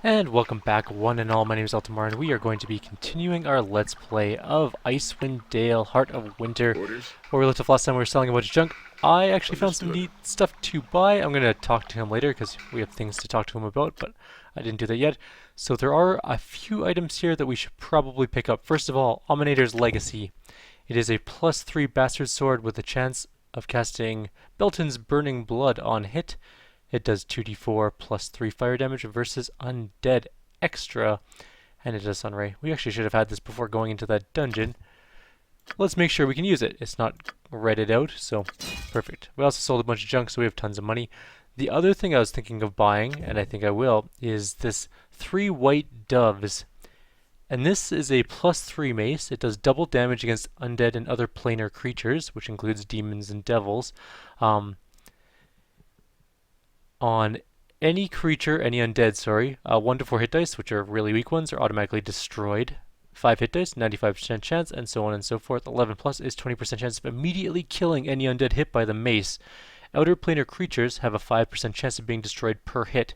And welcome back, one and all. My name is Eltimar, and we are going to be continuing our Let's Play of Icewind Dale, Heart of Winter. Orders? Where we left off last time, we were selling a bunch of junk. I actually found some Understood. neat stuff to buy. I'm going to talk to him later, because we have things to talk to him about, but I didn't do that yet. So there are a few items here that we should probably pick up. First of all, Ominator's Legacy. It is a +3 bastard sword with a chance of casting Belton's Burning Blood on hit. It does 2d4 plus 3 fire damage versus undead extra, and it does sunray. We actually should have had this before going into that dungeon. Let's make sure we can use it. It's not redded out, so perfect. We also sold a bunch of junk, so we have tons of money. The other thing I was thinking of buying, and I think I will, is this 3 white doves. And this is a +3 mace. It does double damage against undead and other planar creatures, which includes demons and devils. On any creature, any undead, 1 to 4 hit dice, which are really weak ones, are automatically destroyed. 5 hit dice, 95% chance, and so on and so forth. 11 plus is 20% chance of immediately killing any undead hit by the mace. Outer planar creatures have a 5% chance of being destroyed per hit.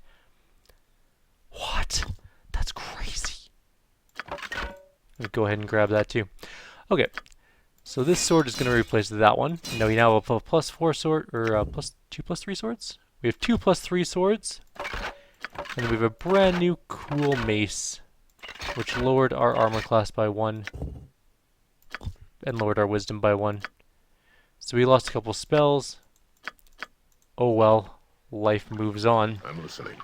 What? That's crazy. Let's go ahead and grab that too. Okay, so this sword is going to replace that one. Now we now have a +4 sword, or +2 +3 swords. We have 2 +3 swords, and we have a brand new cool mace, which lowered our armor class by 1, and lowered our wisdom by 1. So we lost a couple spells. Oh well, life moves on. I'm listening.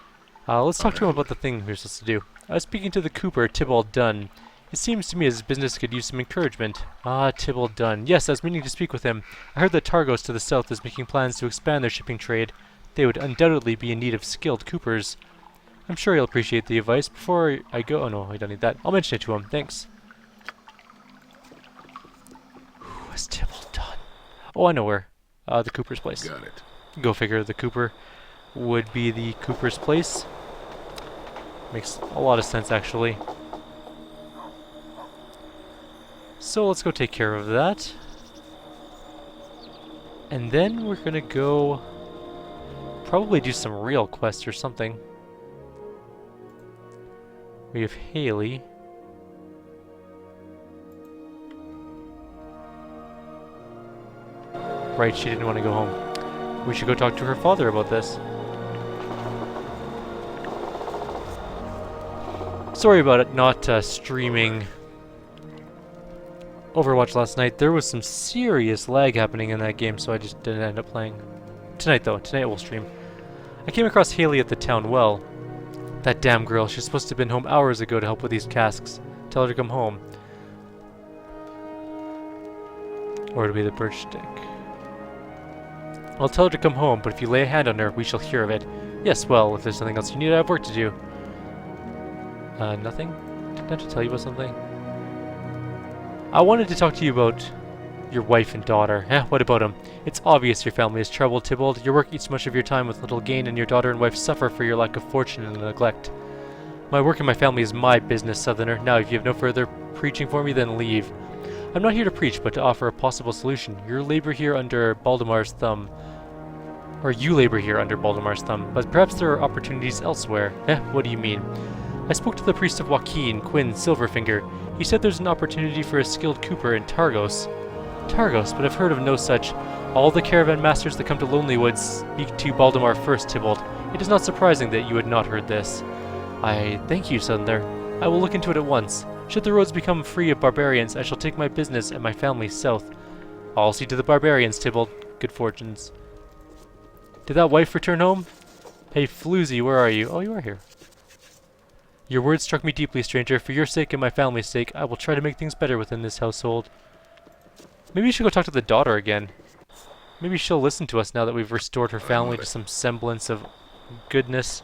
Let's talk to him about the thing we're supposed to do. I was speaking to the Cooper, Tybalt Dunn. It seems to me his business could use some encouragement. Ah, Tybalt Dunn. Yes, I was meaning to speak with him. I heard that Targos to the south is making plans to expand their shipping trade. They would undoubtedly be in need of skilled coopers. I'm sure he'll appreciate the advice. Before I go... Oh no, I don't need that. I'll mention it to him. Thanks. Who is Tybalt Dunn? Oh, I know where. The Cooper's place. Got it. Go figure, the Cooper would be the Cooper's place. Makes a lot of sense, actually. So let's go take care of that. And then we're gonna go... probably do some real quests or something. We have Haley. Right, she didn't want to go home. We should go talk to her father about this. Sorry about it not streaming Overwatch last night. There was some serious lag happening in that game, so I just didn't end up playing. Tonight though, tonight we'll stream. I came across Haley at the town well. That damn girl, she's supposed to have been home hours ago to help with these casks. Tell her to come home. Or it'll be the birch stick. I'll tell her to come home, but if you lay a hand on her, we shall hear of it. Yes, well, if there's something else you need, I have work to do. Nothing? Didn't I have to tell you about something? I wanted to talk to you about your wife and daughter. What about them? It's obvious your family is troubled, Tybalt. Your work eats much of your time with little gain, and your daughter and wife suffer for your lack of fortune and neglect. My work and my family is my business, Southerner. Now, if you have no further preaching for me, then leave. I'm not here to preach, but to offer a possible solution. You labor here under Baldamar's thumb. Or you labor here under Baldamar's thumb, but perhaps there are opportunities elsewhere. What do you mean? I spoke to the priest of Joaquin, Quinn Silverfinger. He said there's an opportunity for a skilled cooper in Targos. Targos, but I've heard of no such. All the caravan masters that come to Lonely Woods speak to Baldamar first, Tybalt. It is not surprising that you had not heard this. I thank you, Southerner. I will look into it at once. Should the roads become free of barbarians, I shall take my business and my family south. I'll see to the barbarians, Tybalt. Good fortunes. Did that wife return home? Hey, Floozy, where are you? Oh, you are here. Your words struck me deeply, stranger. For your sake and my family's sake, I will try to make things better within this household. Maybe you should go talk to the daughter again. Maybe she'll listen to us now that we've restored her family to some semblance of goodness.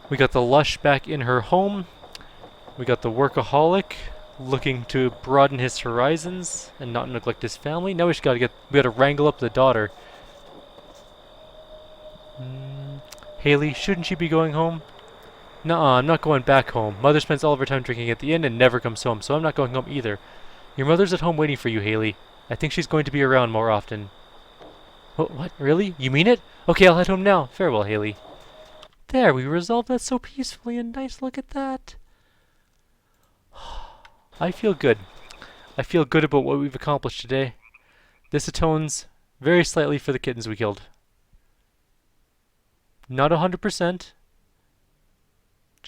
We got the lush back in her home. We got the workaholic looking to broaden his horizons and not neglect his family. Now we gotta wrangle up the daughter. Haley, shouldn't she be going home? Nuh-uh, I'm not going back home. Mother spends all of her time drinking at the inn and never comes home, so I'm not going home either. Your mother's at home waiting for you, Haley. I think she's going to be around more often. What? Really? You mean it? Okay, I'll head home now. Farewell, Haley. There, we resolved that so peacefully and nice. Look at that. I feel good. I feel good about what we've accomplished today. This atones very slightly for the kittens we killed. Not 100%.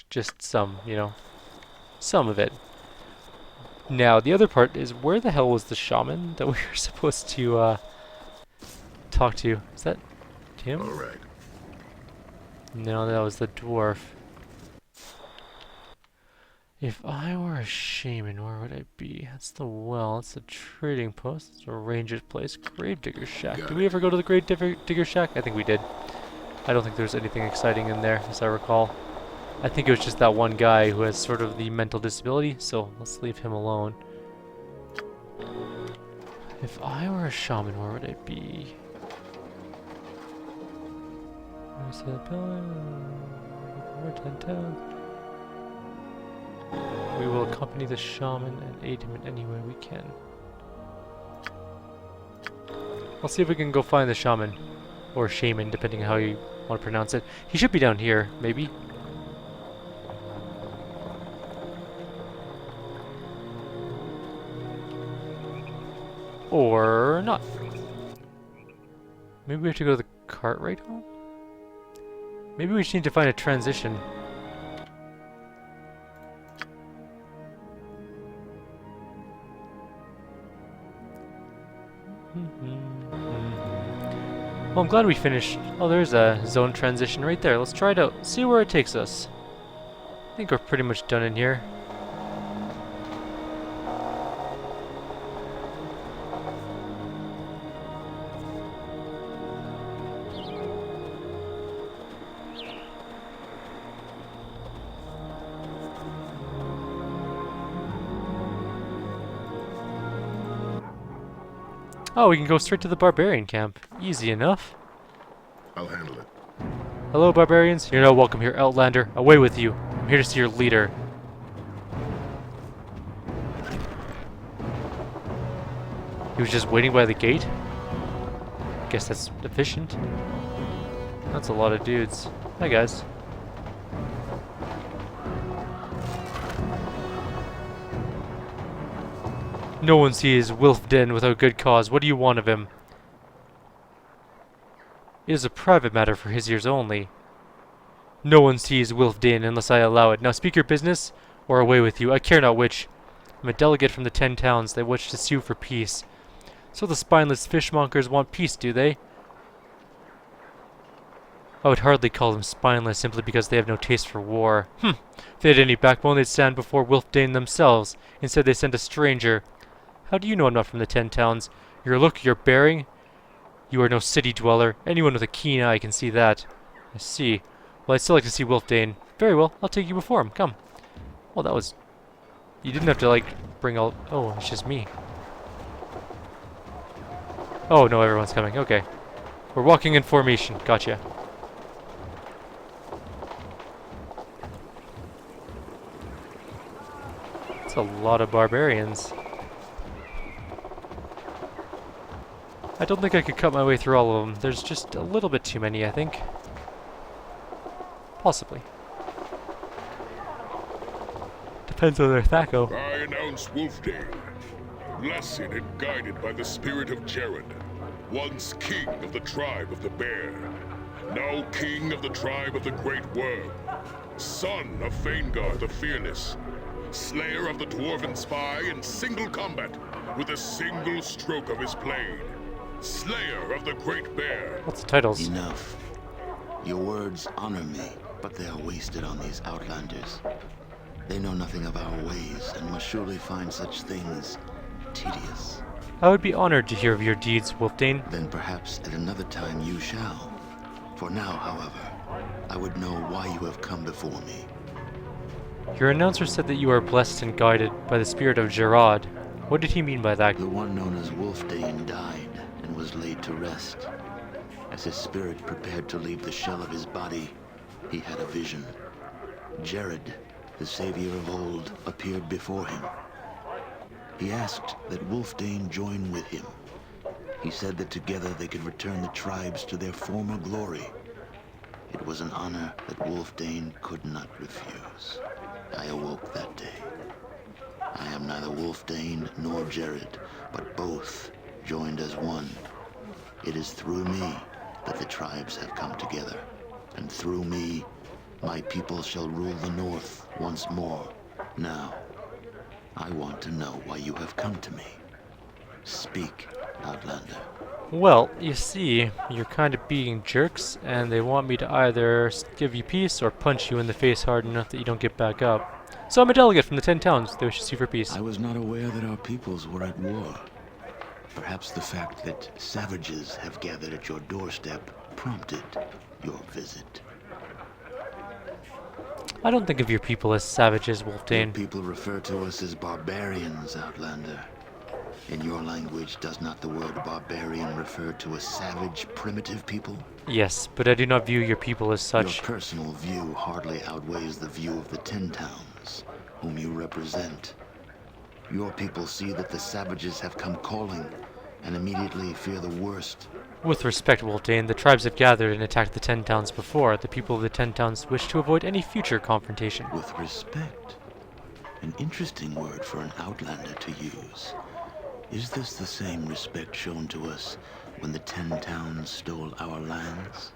Just some, you know. Some of it. Now, the other part is, where the hell was the shaman that we were supposed to talk to? Is that him? All right. No, that was the dwarf. If I were a shaman, where would I be? That's the well, that's the trading post, that's a ranger's place, gravedigger's shack. Did we ever go to the gravedigger's shack? I think we did. I don't think there's anything exciting in there, as I recall. I think it was just that one guy who has sort of the mental disability, so let's leave him alone. If I were a shaman, where would I be? Where's the pillar? We will accompany the shaman and aid him in any way we can. I'll see if we can go find the shaman. Or shaman, depending on how you want to pronounce it. He should be down here, maybe. Or not. Maybe we have to go to the cart right home? Maybe we just need to find a transition. Well, I'm glad we finished. Oh, there's a zone transition right there. Let's try it out. See where it takes us. I think we're pretty much done in here. Oh, we can go straight to the barbarian camp. Easy enough. I'll handle it. Hello, barbarians. You're not welcome here, Outlander. Away with you. I'm here to see your leader. He was just waiting by the gate? Guess that's efficient. That's a lot of dudes. Hi, guys. No one sees Wilfden without good cause. What do you want of him? It is a private matter for his ears only. No one sees Wilfden unless I allow it. Now speak your business, or away with you. I care not which. I'm a delegate from the 10 towns that wish to sue for peace. So the spineless fishmongers want peace, do they? I would hardly call them spineless simply because they have no taste for war. If they had any backbone, they'd stand before Wilfden themselves. Instead, they send a stranger. How do you know I'm not from the 10 towns? Your look, your bearing? You are no city dweller. Anyone with a keen eye can see that. I see. Well, I'd still like to see Wilfden. Very well, I'll take you before him. Come. Well, that was... You didn't have to, like, bring all... Oh, it's just me. Oh, no, everyone's coming. Okay. We're walking in formation. Gotcha. That's a lot of barbarians. I don't think I could cut my way through all of them. There's just a little bit too many, I think. Possibly. Depends on their Thaco. I announce Wolfdane, blessed and guided by the spirit of Jared, once king of the tribe of the Bear, now king of the tribe of the Great Worm, son of Faingar the Fearless, slayer of the Dwarven Spy in single combat with a single stroke of his blade, slayer of the Great Bear. What's the titles? Enough. Your words honor me, but they are wasted on these outlanders. They know nothing of our ways and must surely find such things tedious. I would be honored to hear of your deeds, Wolfdane. Then perhaps at another time you shall. For now, however, I would know why you have come before me. Your announcer said that you are blessed and guided by the spirit of Gerard. What did he mean by that? The one known as Wolfdane died and was laid to rest. As his spirit prepared to leave the shell of his body, he had a vision. Jared, the savior of old, appeared before him. He asked that Wolfdane join with him. He said that together they could return the tribes to their former glory. It was an honor that Wolfdane could not refuse. I awoke that day. I am neither Wolfdane nor Jared, but both joined as one. It is through me that the tribes have come together, and through me, my people shall rule the North once more. Now, I want to know why you have come to me. Speak, Outlander. Well, you see, you're kind of being jerks, and they want me to either give you peace or punch you in the face hard enough that you don't get back up. So I'm a delegate from the 10 towns. They wish to see for peace. I was not aware that our peoples were at war. Perhaps the fact that savages have gathered at your doorstep prompted your visit. I don't think of your people as savages, Your Wolfdane. people refer to us as barbarians, Outlander. In your language, does not the word barbarian refer to a savage, primitive people? Yes, but I do not view your people as such. Your personal view hardly outweighs the view of the 10 towns, whom you represent. Your people see that the savages have come calling, and immediately fear the worst. With respect, Wolfdane, the tribes have gathered and attacked the 10 towns before. The people of the 10 towns wish to avoid any future confrontation. With respect? An interesting word for an outlander to use. Is this the same respect shown to us when the 10 towns stole our lands?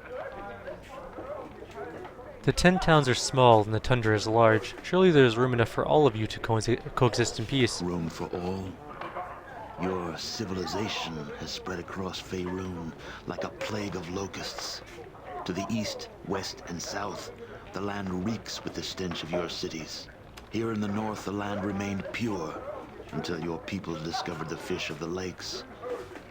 The 10 towns are small and the tundra is large. Surely there is room enough for all of you to coexist in peace. Room for all? Your civilization has spread across Faerun like a plague of locusts. To the east, west, and south, the land reeks with the stench of your cities. Here in the north, the land remained pure until your people discovered the fish of the lakes.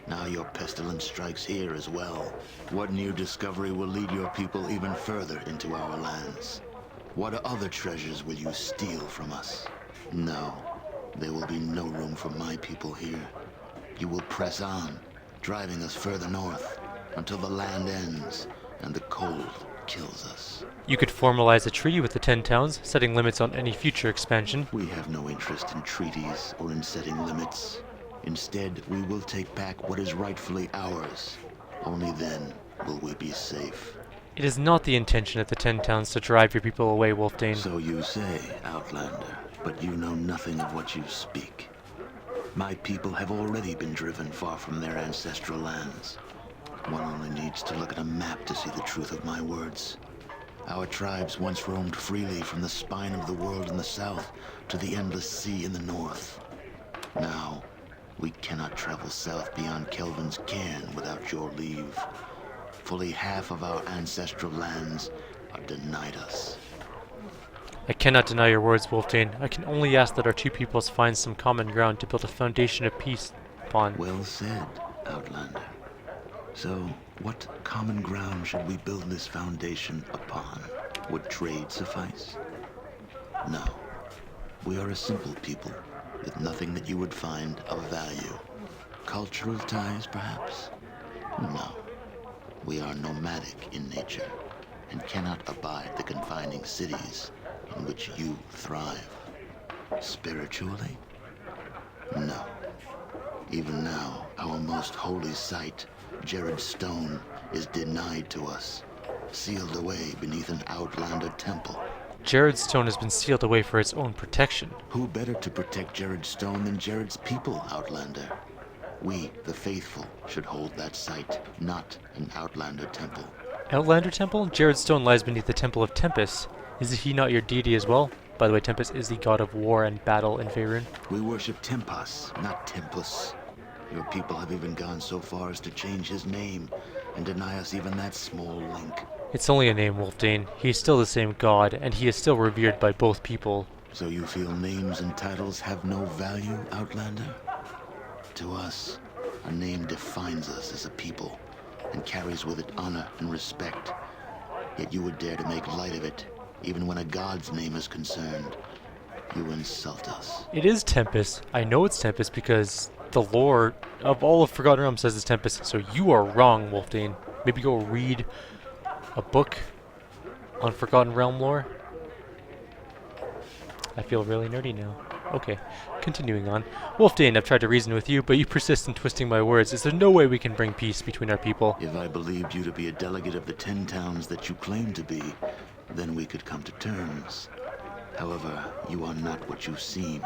Now your pestilence strikes here as well. What new discovery will lead your people even further into our lands? What other treasures will you steal from us? No, there will be no room for my people here. You will press on, driving us further north, until the land ends and the cold kills us. You could formalize a treaty with the 10 towns, setting limits on any future expansion. We have no interest in treaties or in setting limits. Instead, we will take back what is rightfully ours. Only then will we be safe. It is not the intention of the 10 towns to drive your people away, Wolfdane. So you say, Outlander, but you know nothing of what you speak. My people have already been driven far from their ancestral lands. One only needs to look at a map to see the truth of my words. Our tribes once roamed freely from the spine of the world in the south to the endless sea in the north. Now, we cannot travel south beyond Kelvin's cairn without your leave. Fully half of our ancestral lands are denied us. I cannot deny your words, Wolfdane. I can only ask that our two peoples find some common ground to build a foundation of peace upon. Well said, Outlander. So, what common ground should we build this foundation upon? Would trade suffice? No. We are a simple people, with nothing that you would find of value. Cultural ties, perhaps? No. We are nomadic in nature, and cannot abide the confining cities in which you thrive. Spiritually? No. Even now, our most holy site, Jared's Stone, is denied to us, sealed away beneath an Outlander temple. Jared's Stone has been sealed away for its own protection. Who better to protect Jared's Stone than Jared's people, Outlander? We, the faithful, should hold that site, not an Outlander temple. Outlander Temple? Jared's Stone lies beneath the Temple of Tempest. Is he not your deity as well? By the way, Tempest is the god of war and battle in Faerun. We worship Tempus, not Tempus. Your people have even gone so far as to change his name and deny us even that small link. It's only a name, Wolfdane. He is still the same god, and he is still revered by both people. So you feel names and titles have no value, Outlander? To us, a name defines us as a people and carries with it honor and respect. Yet you would dare to make light of it, even when a god's name is concerned. You insult us. It is Tempest. I know it's Tempest because the lore of all of Forgotten Realms says it's Tempest, so you are wrong, Wolfdane. Maybe go read a book on Forgotten Realm lore. I feel really nerdy now. Okay, continuing on. Wolfdane, I've tried to reason with you, but you persist in twisting my words. Is there no way we can bring peace between our people? If I believed you to be a delegate of the 10 towns that you claim to be, then we could come to terms. However, you are not what you seem,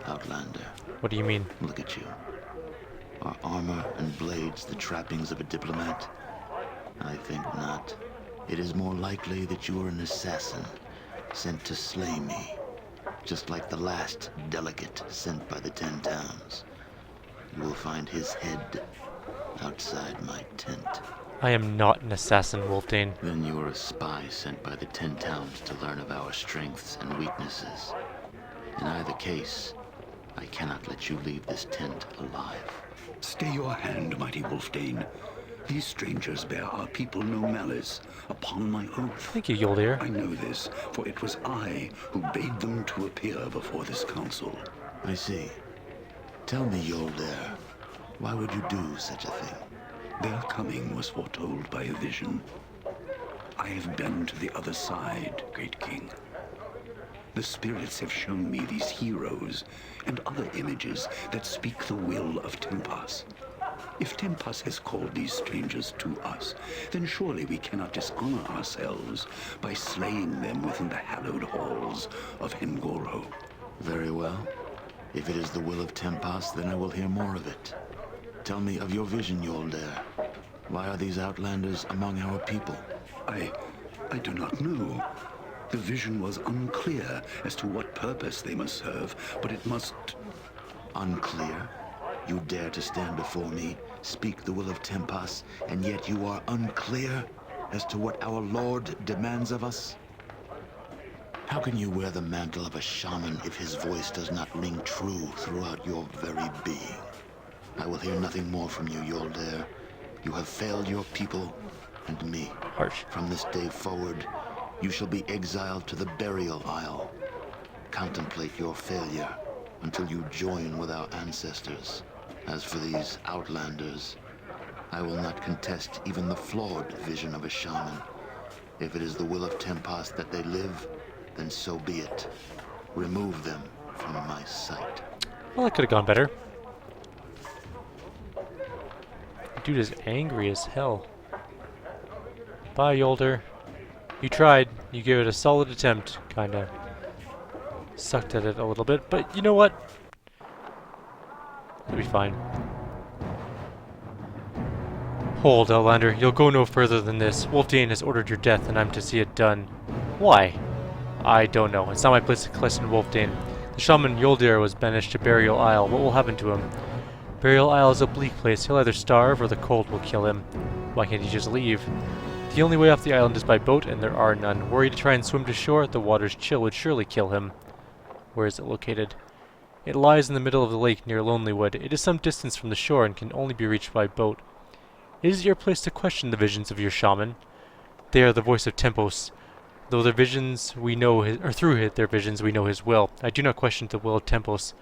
Outlander. What do you mean? Look at you. Are armor and blades the trappings of a diplomat? I think not. It is more likely that you are an assassin, sent to slay me. Just like the last delegate sent by the 10 towns. You will find his head outside my tent. I am not an assassin, Wolfdane. Then you are a spy sent by the 10 towns to learn of our strengths and weaknesses. In either case, I cannot let you leave this tent alive. Stay your hand, mighty Wolfdane. These strangers bear our people no malice, upon my oath. Thank you, Yoldir. I know this, for it was I who bade them to appear before this council. I see. Tell me, Yoldir, why would you do such a thing? Their coming was foretold by a vision. I have been to the other side, great king. The spirits have shown me these heroes and other images that speak the will of Tempas. If Tempas has called these strangers to us, then surely we cannot dishonor ourselves by slaying them within the hallowed halls of Hengoro. Very well. If it is the will of Tempas, then I will hear more of it. Tell me of your vision, Yoldir. Why are these outlanders among our people? I do not know. The vision was unclear as to what purpose they must serve, but it must... Unclear? You dare to stand before me, speak the will of Tempas, and yet you are unclear as to what our Lord demands of us? How can you wear the mantle of a shaman if his voice does not ring true throughout your very being? I will hear nothing more from you, Yoldir. You have failed your people and me. Harsh. From this day forward, you shall be exiled to the Burial Isle. Contemplate your failure until you join with our ancestors. As for these outlanders, I will not contest even the flawed vision of a shaman. If it is the will of Tempas that they live, then so be it. Remove them from my sight. Well, that could have gone better. Dude is angry as hell. Bye, Yoldir. You tried. You gave it a solid attempt. Kinda sucked at it a little bit, but you know what? It'll be fine. Hold, Outlander. You'll go no further than this. Wolfdane has ordered your death, and I'm to see it done. Why? I don't know. It's not my place to question Wolfdane. The shaman Yoldir was banished to Burial Isle. What will happen to him? Burial Isle is a bleak place. He'll either starve or the cold will kill him. Why can't he just leave? The only way off the island is by boat, and there are none. Were he to try and swim to shore, the water's chill would surely kill him. Where is it located? It lies in the middle of the lake near Lonelywood. It is some distance from the shore and can only be reached by boat. It is your place to question the visions of your shaman. They are the voice of Tempos. Though their visions we know his, or through their visions we know his will. I do not question the will of Tempos.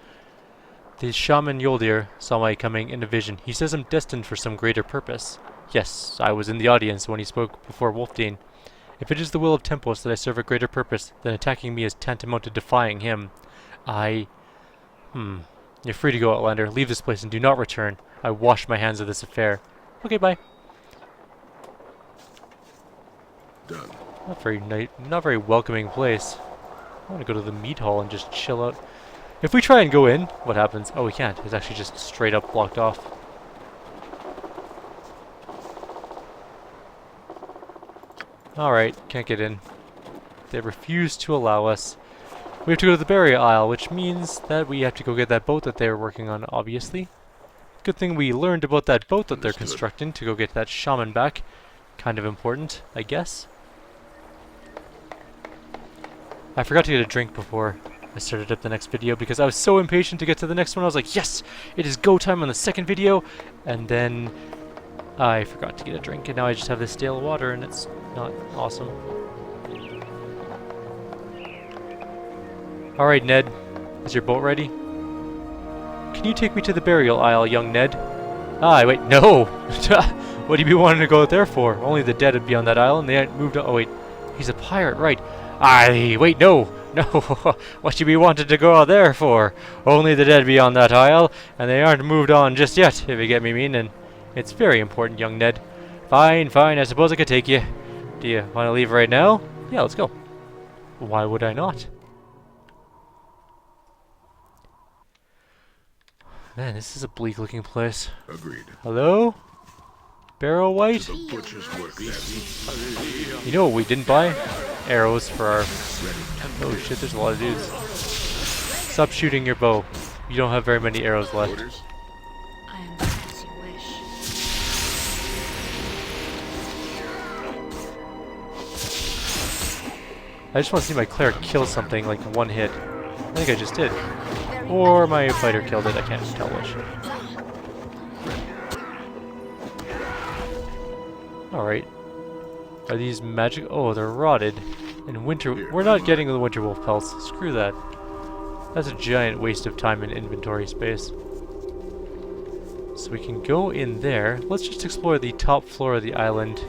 The shaman Yoldir saw my coming in a vision. He says I'm destined for some greater purpose. Yes, I was in the audience when he spoke before Wolfdane. If it is the will of Tempos that I serve a greater purpose, then attacking me is tantamount to defying him. You're free to go, Outlander. Leave this place and do not return. I wash my hands of this affair. Okay, bye. Done. Not very welcoming place. I want to go to the meat hall and just chill out. If we try and go in, what happens? Oh, we can't. It's actually just straight up blocked off. Alright, can't get in. They refuse to allow us. We have to go to the Burial Isle, which means that we have to go get that boat that they were working on, obviously. Good thing we learned about that boat that they're constructing to go get that shaman back. Kind of important, I guess. I forgot to get a drink before I started up the next video because I was so impatient to get to the next one. I was like, yes, it is go time on the second video. And then I forgot to get a drink, and now I just have this stale water, and it's not awesome. Alright, Ned. Is your boat ready? Can you take me to the Burial Isle, young Ned? Ah, wait, no! What do you be wanting to go there for? Only the dead would be on that island. They hadn't moved on. Oh, wait. He's a pirate, right. Aye, wait, no! No! What you be wanted to go out there for? Only the dead be on that isle, and they aren't moved on just yet, if you get me meaning. It's very important, young Ned. Fine, fine, I suppose I could take you. Do you want to leave right now? Yeah, let's go. Why would I not? Man, this is a bleak looking place. Agreed. Hello? Barrow White? The butcher's work then. You know what we didn't buy? Arrows for our... Oh shit, there's a lot of dudes. Stop shooting your bow. You don't have very many arrows left. Orders? I am as you wish. I just want to see my cleric kill something like one hit. I think I just did. Or my fighter killed it, I can't tell which. Alright. Are these magic? Oh, they're rotted. And winter... We're not getting the winter wolf pelts. Screw that. That's a giant waste of time and inventory space. So we can go in there. Let's just explore the top floor of the island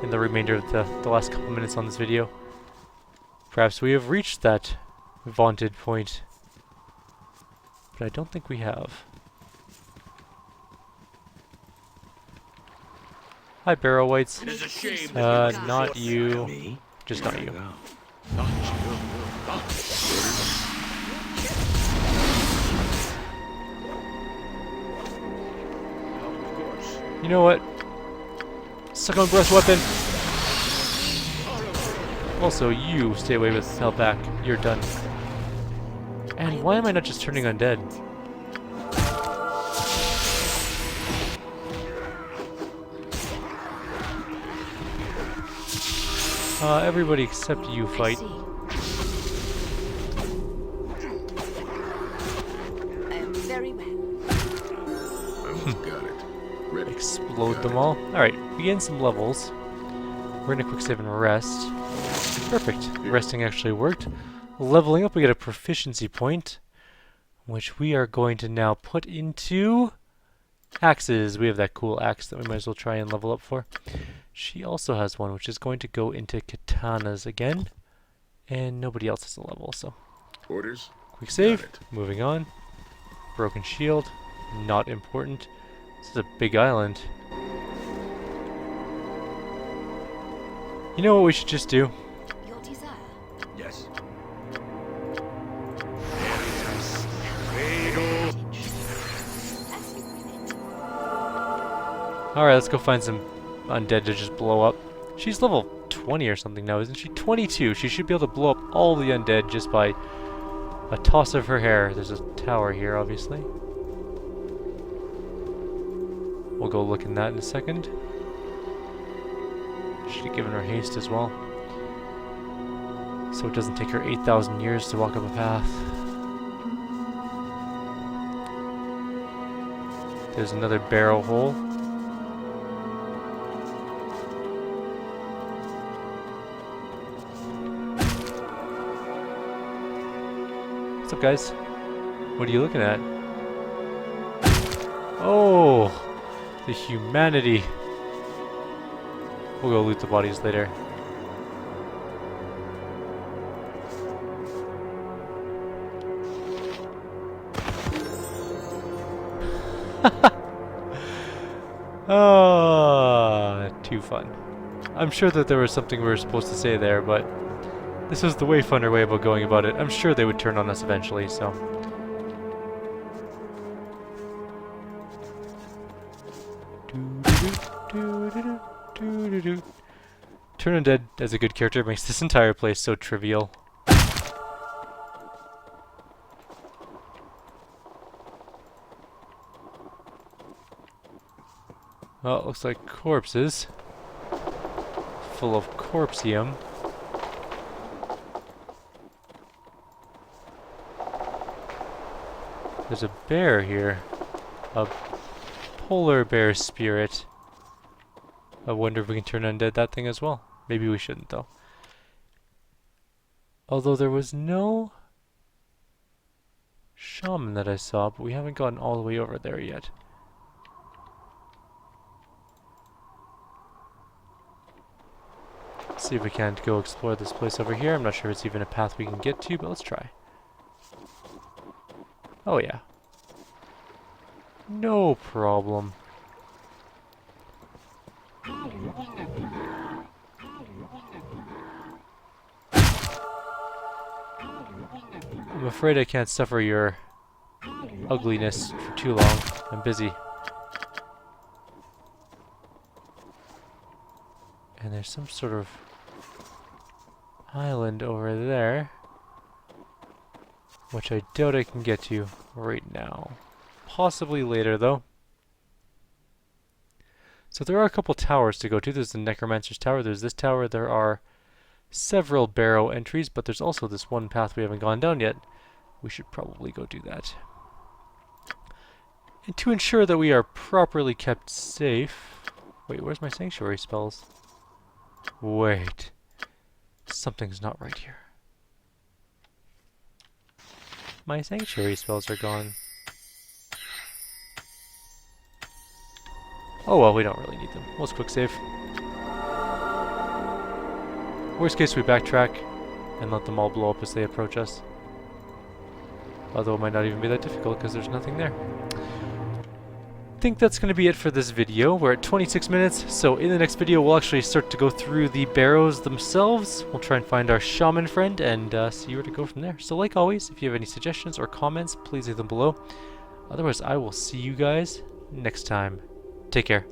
in the remainder of the last couple minutes on this video. Perhaps we have reached that vaunted point. But I don't think we have. Hi, Barrow Whites. Not you. Me? Just not you. You know what? Suck on breath weapon. Also, you stay away with hell back. You're done. And why am I not just turning undead? Everybody except you fight. I am very well. I've got it. Ready. Explode Got them it. all. Alright, begin some levels. We're gonna quick save and rest. Perfect. Resting actually worked. Leveling up, we get a proficiency point, which we are going to now put into axes. We have that cool axe that we might as well try and level up for. She also has one, which is going to go into katanas again. And nobody else has a level, so. Orders? Quick save. Got it. Moving on. Broken shield. Not important. This is a big island. You know what we should just do? Your desire. Yes. As you will it. Alright, let's go find some undead to just blow up. She's level 20 or something now, isn't she? 22. She should be able to blow up all the undead just by a toss of her hair. There's a tower here, obviously. We'll go look in that in a second. Should have given her haste as well, so it doesn't take her 8,000 years to walk up a path. There's another barrel hole. What's up, guys? What are you looking at? Oh, the humanity. We'll go loot the bodies later. Ah, too fun. I'm sure that there was something we were supposed to say there, but this was the way funner way about going about it. I'm sure they would turn on us eventually, so. Turn undead as a good character makes this entire place so trivial. Well, it looks like corpses. Full of corpseum. There's a bear here. A polar bear spirit. I wonder if we can turn undead that thing as well. Maybe we shouldn't, though. Although there was no shaman that I saw, but we haven't gotten all the way over there yet. see if we can't go explore this place over here. I'm not sure if it's even a path we can get to, but let's try. Oh yeah. No problem. I'm afraid I can't suffer your ugliness for too long. I'm busy. And there's some sort of island over there, which I doubt I can get to right now. Possibly later, though. So there are a couple towers to go to. There's the Necromancer's Tower, there's this tower, there are several barrow entries, but there's also this one path we haven't gone down yet. We should probably go do that. And to ensure that we are properly kept safe... Wait, where's my sanctuary spells? Wait. Something's not right here. My sanctuary spells are gone. Oh well, we don't really need them. Let's quick save. Worst case, we backtrack and let them all blow up as they approach us. Although it might not even be that difficult because there's nothing there. I think that's going to be it for this video. We're at 26 minutes, so in the next video we'll actually start to go through the barrows themselves. We'll try and find our shaman friend and see where to go from there. So like always, if you have any suggestions or comments, please leave them below. Otherwise, I will see you guys next time. Take care.